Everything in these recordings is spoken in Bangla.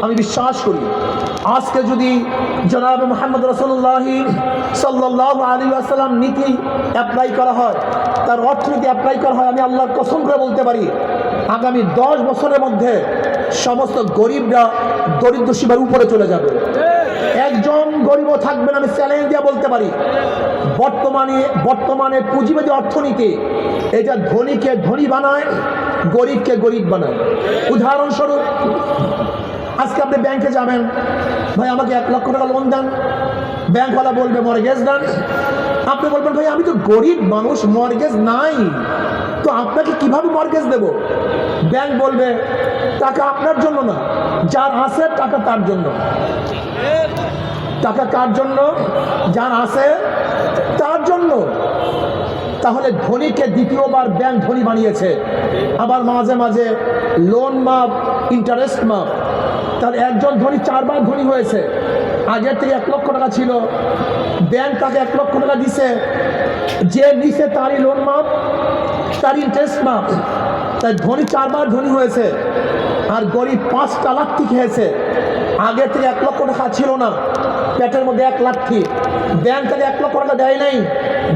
আমি বিশ্বাস করি আজকে যদি জনাব মুহাম্মদ রাসূলুল্লাহ সাল্লাল্লাহু আলাইহি ওয়াসাল্লাম নীতি অ্যাপ্লাই করা হয়, তার অর্থনীতি অ্যাপ্লাই করা হয়, আমি আল্লাহর কসম করে বলতে পারি আগামী 10 বছরের মধ্যে সমস্ত গরিবরা দরিদ্র সীমার উপরে চলে যাবে। একজন গরিবও থাকবে না, আমি চ্যালেঞ্জ দিয়ে বলতে পারি। বর্তমানে পুঁজিবাদী অর্থনীতি এটা ধনীকে ধনী বানায়, গরিবকে গরিব বানায়। উদাহরণস্বরূপ আজকে আপনি ব্যাংকে যাবেন, ভাই আমাকে 1 লক্ষ টাকা লোন দেন, ব্যাংকওয়ালা বলবে মর্গেজ দেন। আপনি বলবেন ভাই আমি তো গরিব মানুষ, মর্গেজ নাই, তো আপনাকে কিভাবে মর্গেজ দেব? ব্যাংক বলবে টাকা আপনার জন্য না, যার আছে টাকা তার জন্য। টাকা কার জন্য? যার আছে তার জন্য। তাহলে ধনীকে দ্বিতীয়বার ব্যাংক ধনী বানিয়েছে, আবার মাঝে মাঝে লোন মাপ, ইন্টারেস্ট মাপ। তার একজন ধনী 4 বার ধনী হয়েছে। আগের থেকে 1 লক্ষ টাকা ছিল, ব্যাংক তাকে 1 লক্ষ টাকা দিছে, যে নিচে তারই লোন মাপ, তার ইন্টারেস্ট মাপ। তাই ধনী 4 বার ধনী হয়েছে, আর গরিব 5টা লাথি খেয়েছে। আগের থেকে 1 লক্ষ টাকা ছিল না, পেটের মধ্যে 1 লাথি। ব্যাংক তাকে 1 লক্ষ টাকা দেয় নাই,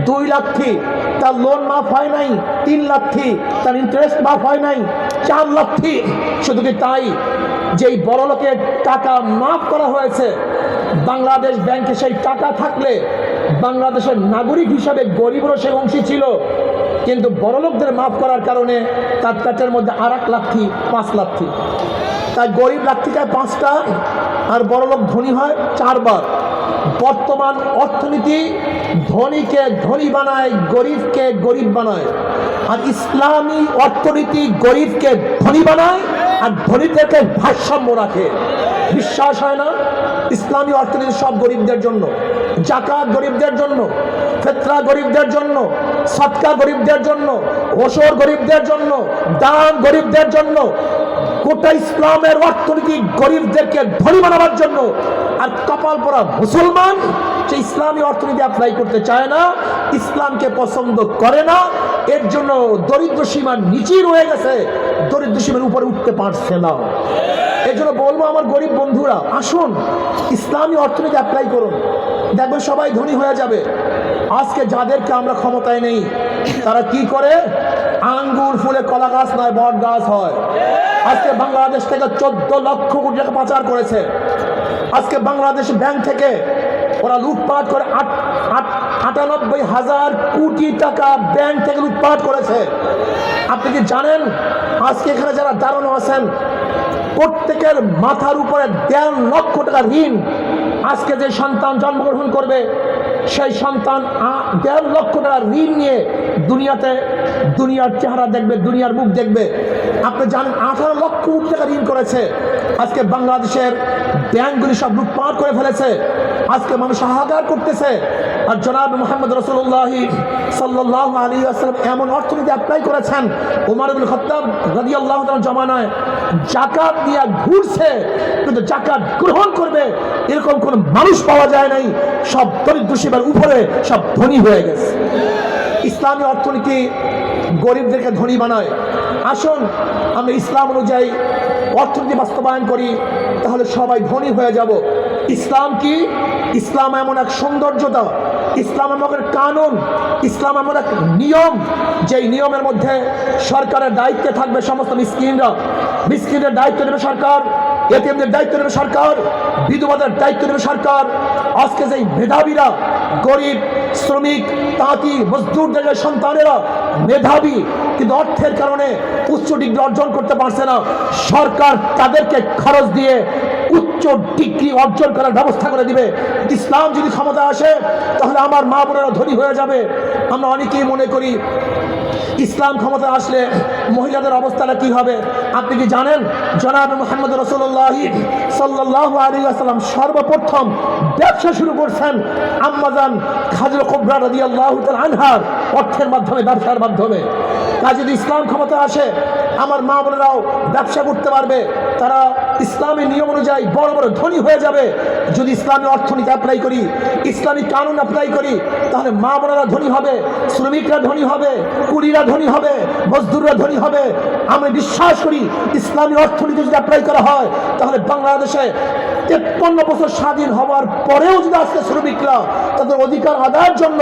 2 লাথি। তার লোন মাফ হয় নাই, 3 লাথি। তার ইন্টারেস্ট মাফ হয় নাই, 4 লাথি। শুধু কি তাই, যেই বড় লোকের টাকা মাফ করা হয়েছে, বাংলাদেশ ব্যাংকে সেই টাকা থাকলে বাংলাদেশের নাগরিক হিসাবে গরিবরও সে অংশী ছিল, কিন্তু বড় লোকদের মাফ করার কারণে তার পেটের মধ্যে আর 1 লাথি, 5 লাথি। তাই গরিব লাথি খায় 5টা, আর বড় লোক ধনী হয় 4 বার। বর্তমান অর্থনীতি ধনীকে ধনী বানায়, গরিবকে গরিব বানায়। আর ইসলামী অর্থনীতি গরিবকে ধনী বানায় আর ধনীদেরকে ভারসাম্য রাখে। বিশ্বাস হয় না? ইসলামী অর্থনীতি সব গরিবদের জন্য, জাকাত গরিবদের জন্য, ফিতরা গরিবদের জন্য, সদকা গরিবদের জন্য, ওশর গরিবদের জন্য, দান গরিবদের জন্য। গোটা ইসলামের অর্থনীতি গরিবদেরকে ধনী বানাবার জন্য। আর কপাল পরা মুসলমান যে ইসলামী অর্থনীতি অ্যাপ্লাই করতে চায় না, ইসলামকে পছন্দ করে না, এর জন্য দরিদ্র সীমার নিচেই রয়ে গেছে, দরিদ্র সীমার উপরে উঠতে পারছে না। এই জন্য বলবো আমার গরিব বন্ধুরা, আসুন ইসলামী অর্থনীতি অ্যাপ্লাই করুন, দেখবেন সবাই ধনী হয়ে যাবে। আজকে যাদেরকে আমরা ক্ষমতায় নেই, তারা কি করে? আঙ্গুর ফুলে কলা গাছ নয়, বট গাছ হয়। আজকে বাংলাদেশ থেকে 14 লক্ষ কোটি টাকা পাচার করেছে। আজকে বাংলাদেশ ব্যাংক থেকে ওরা লুটপাট করে 98,000 কোটি টাকা ব্যাংক থেকে লুটপাট করেছে। আপনি কি জানেন আজকে এখানে যারা দাঁড়ানো আছেন, প্রত্যেকের মাথার উপরে 1.5 লক্ষ টাকা ঋণ। আজকে যে সন্তান জন্মগ্রহণ করবে, সেই সন্তান 1.5 লক্ষ টাকা ঋণ নিয়ে দুনিয়ার চেহারা দেখবে, দুনিয়ার মুখ দেখবে। আপনি জানেন 18 লক্ষ কোটি টাকা ঋণ করেছে। আজকে বাংলাদেশের ব্যাংকগুলি সব লুটপাট করে ফেলেছে। আজকে মানুষ হাহাকার করতেছে। আর জনাব মুহাম্মদ রাসূলুল্লাহ সাল্লাল্লাহু আলাইহি ওয়াসাল্লাম এমন অর্থনীতি অ্যাপ্লাই করেছেন, ওমর ইবনে খাত্তাব রাদিয়াল্লাহু তাআলা জামানায় যাকাত দিয়া ঘুরছে, কিন্তু যাকাত গ্রহণ করবে এরকম কোন মানুষ পাওয়া যায় নাই। সব দরিদ্র সীমার উপরে, সব ধনী হয়ে গেছে। ইসলামী অর্থনীতি গরিবদেরকে ধনী বানায়। আসুন আমরা ইসলাম অনুযায়ী অর্থনীতি বাস্তবায়ন করি, তাহলে সবাই ধনী হয়ে যাব। ইসলাম কি? ইসলাম এমন এক সৌন্দর্যতা, ইসলাম এমন এক কানুন, ইসলাম এমন এক নিয়ম, যেই নিয়মের মধ্যে সরকারের দায়িত্বে থাকবে সমস্ত মিসকিনরা। মিসকিনের দায়িত্ব নেবে সরকার, এতিমদের দায়িত্ব নেবে সরকার, বিধবাদের দায়িত্ব নেবে সরকার। আজকে যেই মেধাবীরা, গরিব, শ্রমিক, তাঁতি, মজদুরদের সন্তানেরা মেধাবী, কিন্তু অর্থের কারণে উচ্চ ডিগ্রি অর্জন করতে পারছে না, সরকার তাদেরকে খরচ দিয়ে উচ্চ ডিগ্রি অর্জন করার ব্যবস্থা করে দিবে। ইসলাম যদি ক্ষমতা আসে, তাহলে আমার মা বোনেরা ধনী হয়ে যাবে। আমরা অনেকেই মনে করি ইসলাম ক্ষমতা আসলে মহিলাদের অবস্থাটা কি হবে? আপনি কি জানেন জনাব মুহাম্মদ রাসূলুল্লাহ সাল্লাল্লাহু আলাইহি ওয়াসাল্লাম সর্বপ্রথম ব্যবসা শুরু করছেন আম্মাজান খাদিজা কুবরা রাদিয়াল্লাহু তাআলা আনহার অর্থের মাধ্যমে, ব্যবসার মাধ্যমে। কাজ যদি ইসলাম ক্ষমতা আসে, আমার মা বোনেরাও ব্যবসা করতে পারবে, তারা ইসলামী নিয়ম অনুযায়ী বড় বড় ধনী হয়ে যাবে। যদি ইসলামী অর্থনীতি অ্যাপ্লাই করি, ইসলামী কানুন অ্যাপ্লাই করি, তাহলে মা বোনেরা ধনী হবে, শ্রমিকরা ধনী হবে, কুলিরা ধনী হবে, মজদুররা ধনী তৈরি হবে। আমি বিশ্বাস করি ইসলামী অর্থনীতি যদি অ্যাপ্লাই করা হয় তাহলে বাংলাদেশে 53 বছর স্বাধীন হওয়ার পরেও যদি আজকে শ্রমিকরা তাদের অধিকার আদায়ের জন্য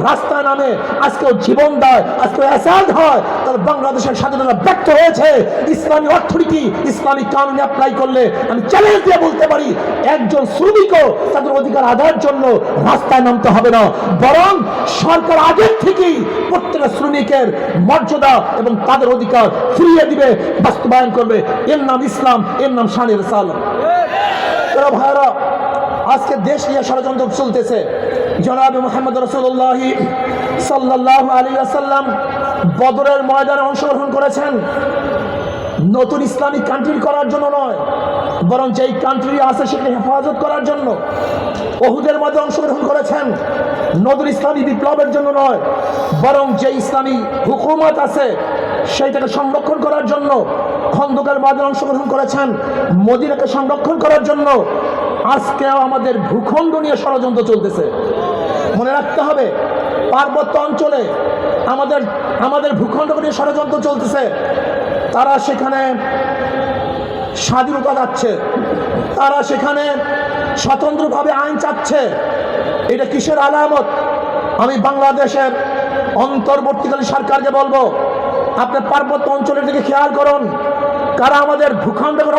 রাস্তায় নামে, আজকেও জীবন দেয়, আজকেও অ্যাসাল্ট হয়, তাহলে বাংলাদেশের স্বাধীনতা ব্যর্থ হয়েছে। ইসলামী অর্থনীতি, ইসলামী কানুন অ্যাপ্লাই করলে আমি চ্যালেঞ্জ দিয়ে বলতে পারি একজন শ্রমিকও তাদের অধিকার আদায়ের জন্য রাস্তায় নামতে হবে না, বরং সরকার আগের থেকেই প্রত্যেকটা শ্রমিকের মর্যাদা এবং তাদের অধিকার ফিরিয়ে দিবে, বাস্তবায়ন করবে। এর নাম ইসলাম, এর নাম শানের সালাম। ভাইরা, আজকে দেশ নিয়ে ষড়যন্ত্র চলতেছে। জনাব মুহাম্মদ রাসূলুল্লাহ সাল্লাল্লাহু আলাইহি ওয়াসাল্লাম বদরের ময়দানে অংশগ্রহণ করেছেন নতুন ইসলামিক কান্ট্রি করার জন্য নয়, বরং যেই কান্ট্রি আছে সেটা হেফাজত করার জন্য। উহুদের মধ্যে অংশগ্রহণ করেছেন নতুন ইসলামী বিপ্লবের জন্য নয়, বরং যে ইসলামী হুকুমত আছে সেইটাকে সংরক্ষণ করার জন্য। খন্দকের মধ্যে অংশগ্রহণ করেছেন মদিনাকে সংরক্ষণ করার জন্য। আজকেও আমাদের ভূখণ্ড নিয়ে ষড়যন্ত্র চলতেছে। মনে রাখতে হবে, পার্বত্য অঞ্চলে আমাদের ভূখণ্ড নিয়ে ষড়যন্ত্র চলতেছে। তারা সেখানে স্বাধীনতা যাচ্ছে, তারা সেখানে স্বতন্ত্রভাবে আইন চাচ্ছে। এটা কিসের আলামত? আমি বাংলাদেশের অন্তর্বর্তীকালীন সরকারকে বলবো, আপনি পার্বত্য অঞ্চলের দিকে খেয়াল করুন। কারা আমাদের ভূখণ্ডকে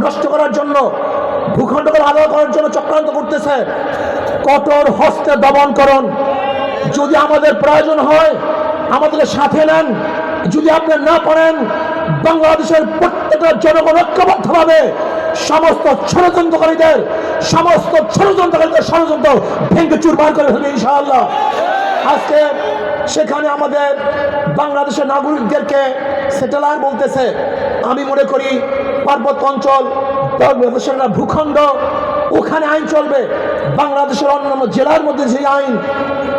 নষ্ট করার জন্য, ভূখণ্ডকে আলাদা করার জন্য চক্রান্ত করতেছে। কঠোর হস্তে দমন করুন। যদি আমাদের প্রয়োজন হয় আমাদেরকে সাথে নেন, যদি আপনি না পারেন বাংলাদেশের প্রত্যেকটা জনগণ ঐক্যবদ্ধভাবে সমস্ত ষড়যন্ত্রকারীদের ষড়যন্ত্র ভেঙে চুরমার করে ফেলবে ইনশাআল্লাহ। আজকে সেখানে আমাদের বাংলাদেশের নাগরিকদেরকে সেটেলার বলতেছে। আমি মনে করি পার্বত্য অঞ্চল, বাংলাদেশের ভূখণ্ড, ওখানে আইন চলবে। বাংলাদেশের অন্যান্য জেলার মধ্যে যে আইন,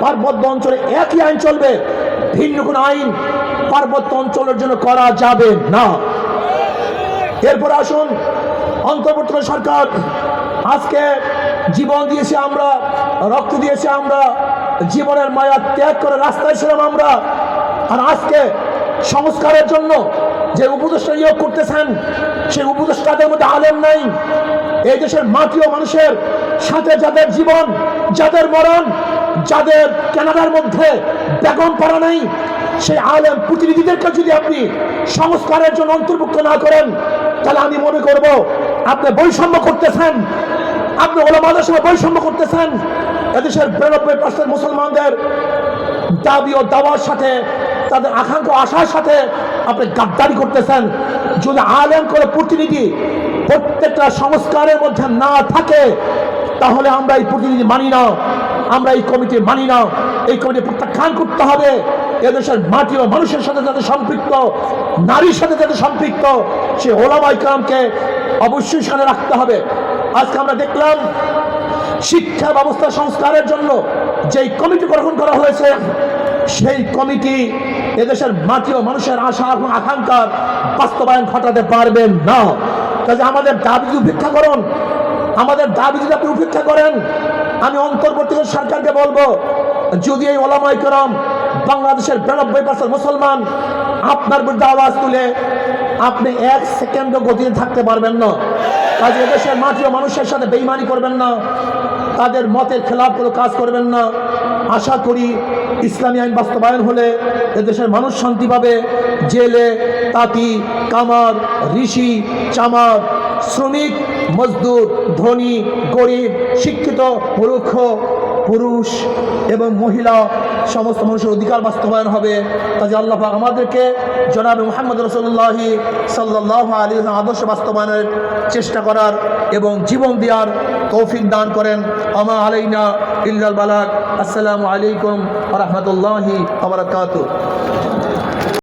পার্বত্য অঞ্চলে একই আইন চলবে। ভিন্ন কোনো আইন পার্বত্য অঞ্চলের জন্য করা যাবে না। এরপর আসুন, অন্তর্বর্তীকালীন সরকার আজকে জীবন দিয়েছে আমরা, রক্ত দিয়েছে আমরা, জীবনের মায়া ত্যাগ করে রাস্তায় ছিলাম আমরা। আর আজকে সংস্কারের জন্য যে উপদেষ্টা নিয়োগ করতেছেন, সেই উপদেষ্টাদের মধ্যে আলেম নাই। এই দেশের মাটি ও মানুষের সাথে যাদের জীবন, যাদের মরণ, যাদের কানাডার মধ্যে বেগম পাড়া নেই, সেই আলেম প্রতিনিধিদেরকে যদি আপনি সংস্কারের জন্য অন্তর্ভুক্ত না করেন, তাহলে আমি মনে করব আপনি বৈষম্য করতেছেন, আপনি ওলামাদের সঙ্গে বৈষম্য করতেছেন। এদেশের 92% মুসলমানদের দাবি ও দাওয়ার সাথে, তাদের আকাঙ্ক্ষা আশার সাথে আপনি গাদ্দারি করতেছেন। যদি আলেম করে প্রতিনিধি প্রত্যেকটা সংস্কারের মধ্যে না থাকে, তাহলে আমরা এই প্রতিনিধি মানি না, আমরা এই কমিটি মানি না। এই কমিটি প্রত্যাখ্যান করতে হবে। এদেশের মাটি ও মানুষের সাথে যাদের সম্পৃক্ত, নারীর সাথে যাদের সম্পৃক্ত, সে ওলামায়ে কেরামকে অবশ্যই সামনে রাখতে হবে। আজকে আমরা দেখলাম শিক্ষা ব্যবস্থা সংস্কারের জন্য যেই কমিটি গঠন করা হয়েছে, সেই কমিটি এদেশের মাটি ও মানুষের আশা এবং আকাঙ্ক্ষার বাস্তবায়ন ঘটাতে পারবেন না। কাজে আমাদের দাবি উপেক্ষা করুন। আমাদের দাবি যদি আপনি উপেক্ষা করেন, আমি অন্তর্বর্তীকালীন সরকারকে বলবো, যদি এই ওলামায়ে কেরাম বাংলাদেশের 92% মুসলমান আপনার বিরুদ্ধে আওয়াজ তুলে, আপনি 1 সেকেন্ডও গতিতে থাকতে পারবেন না। কাজে এদেশের মাটি ও মানুষের সাথে বেঈমানি করবেন না, তাদের মতের খেলাফ কোনো কাজ করবেন না। আশা করি ইসলামী আইন বাস্তবায়ন হলে এদেশের মানুষ শান্তি পাবে। জেলে, তাঁতি, কামার, ঋষি, চামার, শ্রমিক, মজদুর, ধনী, গরিব, শিক্ষিত, মূর্খ, পুরুষ এবং মহিলা সমস্ত মানুষের অধিকার বাস্তবায়ন হবে। কাজে আল্লাহ পাক আমাদেরকে জনাবে মুহাম্মদ রাসূলুল্লাহ সাল্লাল্লাহু আলাইহি ওয়াসাল্লাম আদর্শ বাস্তবায়নের চেষ্টা করার এবং জীবন দেওয়ার তৌফিক দান করেন। আমা আলাইনা ইল্লাল বালাগ। আসসালামু আলাইকুম ওয়া রাহমাতুল্লাহি ওয়া বারাকাতুহু।